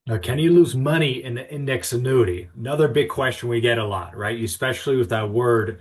Now, can you lose money in the index annuity? Another big question we get a lot, right? Especially with that word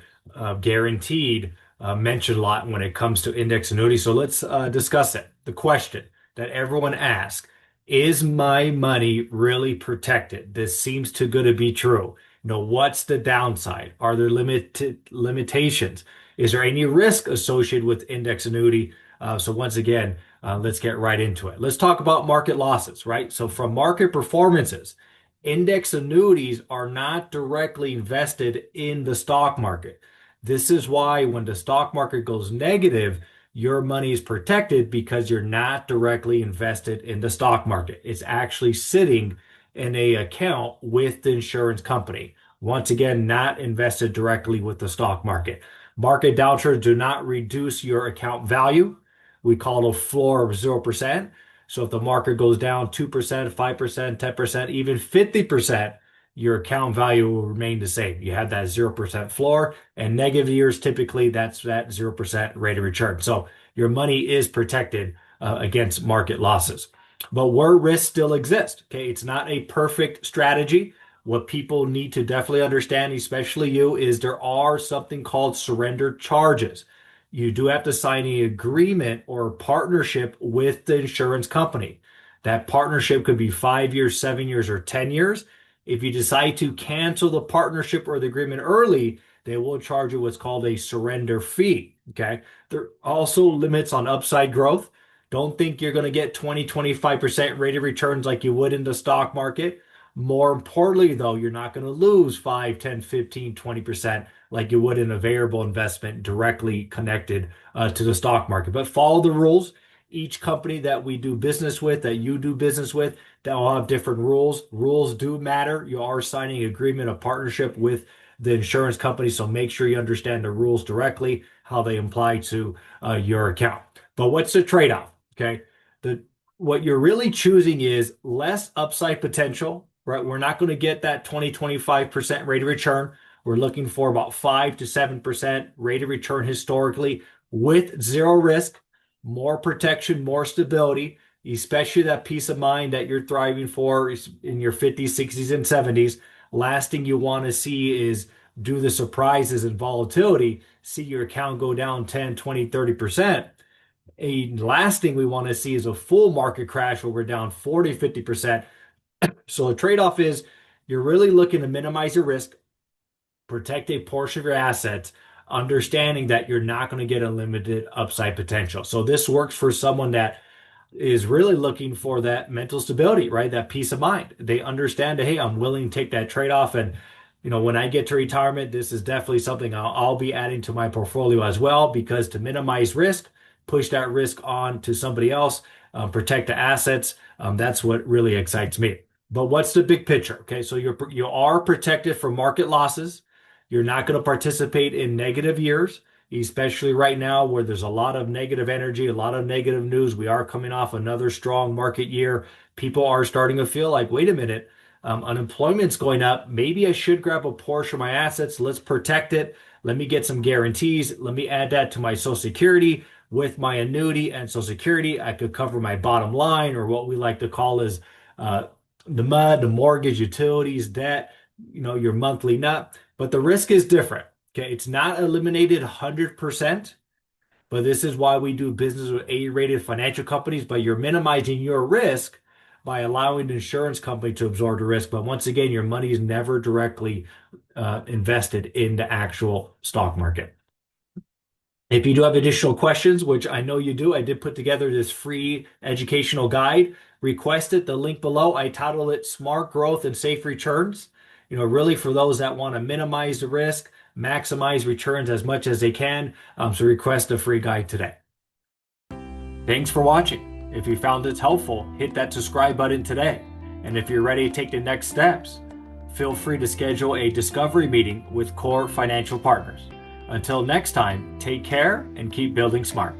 guaranteed mentioned a lot when it comes to index annuity. So let's discuss it. The question that everyone asks, is my money really protected? This seems too good to be true. What's the downside? Are there limitations? Is there any risk associated with index annuity? So once again, let's get right into it. Let's talk about market losses, right? So from market performances, index annuities are not directly invested in the stock market. This is why when the stock market goes negative, your money is protected because you're not directly invested in the stock market. It's actually sitting in a account with the insurance company. Once again, not invested directly with the stock market. Market downturns do not reduce your account value. We call it a floor of 0%. So if the market goes down 2%, 5%, 10%, even 50%, your account value will remain the same. You have that 0% floor, and negative years, typically that's that 0% rate of return. So your money is protected against market losses. But where risks still exist, okay, it's not a perfect strategy. What people need to definitely understand, especially you, is there are something called surrender charges. You do have to sign an agreement or a partnership with the insurance company. That partnership could be 5 years, 7 years, or 10 years. If you decide to cancel the partnership or the agreement early, they will charge you what's called a surrender fee. Okay. There are also limits on upside growth. Don't think you're going to get 20, 25% rate of returns like you would in the stock market. More importantly, though, you're not going to lose 5, 10, 15, 20% like you would in a variable investment directly connected to the stock market. But follow the rules. Each company that we do business with, that you do business with, that will have different rules. Rules do matter. You are signing an agreement, a partnership with the insurance company, so make sure you understand the rules directly, how they apply to your account. But what's the trade-off? Okay, the what you're really choosing is less upside potential, right? We're not going to get that 20, 25% rate of return. We're looking for about 5 to 7% rate of return historically with zero risk, more protection, more stability, especially that peace of mind that you're thriving for in your 50s, 60s, and 70s. Last thing you want to see is do the surprises and volatility, see your account go down 10, 20, 30%. A last thing we want to see is a full market crash where we're down 40, 50%. So the trade-off is you're really looking to minimize your risk, protect a portion of your assets, understanding that you're not going to get unlimited upside potential. So this works for someone that is really looking for that mental stability, right? That peace of mind. They understand that, hey, I'm willing to take that trade-off. And, when I get to retirement, this is definitely something I'll be adding to my portfolio as well, because to minimize risk, push that risk on to somebody else, protect the assets. That's what really excites me. But what's the big picture? Okay, so you are protected from market losses. You're not going to participate in negative years, especially right now where there's a lot of negative energy, a lot of negative news. We are coming off another strong market year. People are starting to feel like, wait a minute, unemployment's going up. Maybe I should grab a portion of my assets. Let's protect it. Let me get some guarantees. Let me add that to my Social Security. With my annuity and Social Security, I could cover my bottom line, or what we like to call is the MUD, the mortgage, utilities, debt, your monthly nut. But the risk is different. Okay, it's not eliminated 100%, but this is why we do business with A-rated financial companies. But you're minimizing your risk by allowing the insurance company to absorb the risk. But once again, your money is never directly invested in the actual stock market. If you do have additional questions, which I know you do, I did put together this free educational guide. Request it, the link below. I titled it Smart Growth and Safe Returns. Really for those that want to minimize the risk, maximize returns as much as they can. So request a free guide today. Thanks for watching. If you found this helpful, hit that subscribe button today. And if you're ready to take the next steps, feel free to schedule a discovery meeting with Core Financial Partners. Until next time, take care and keep building smart.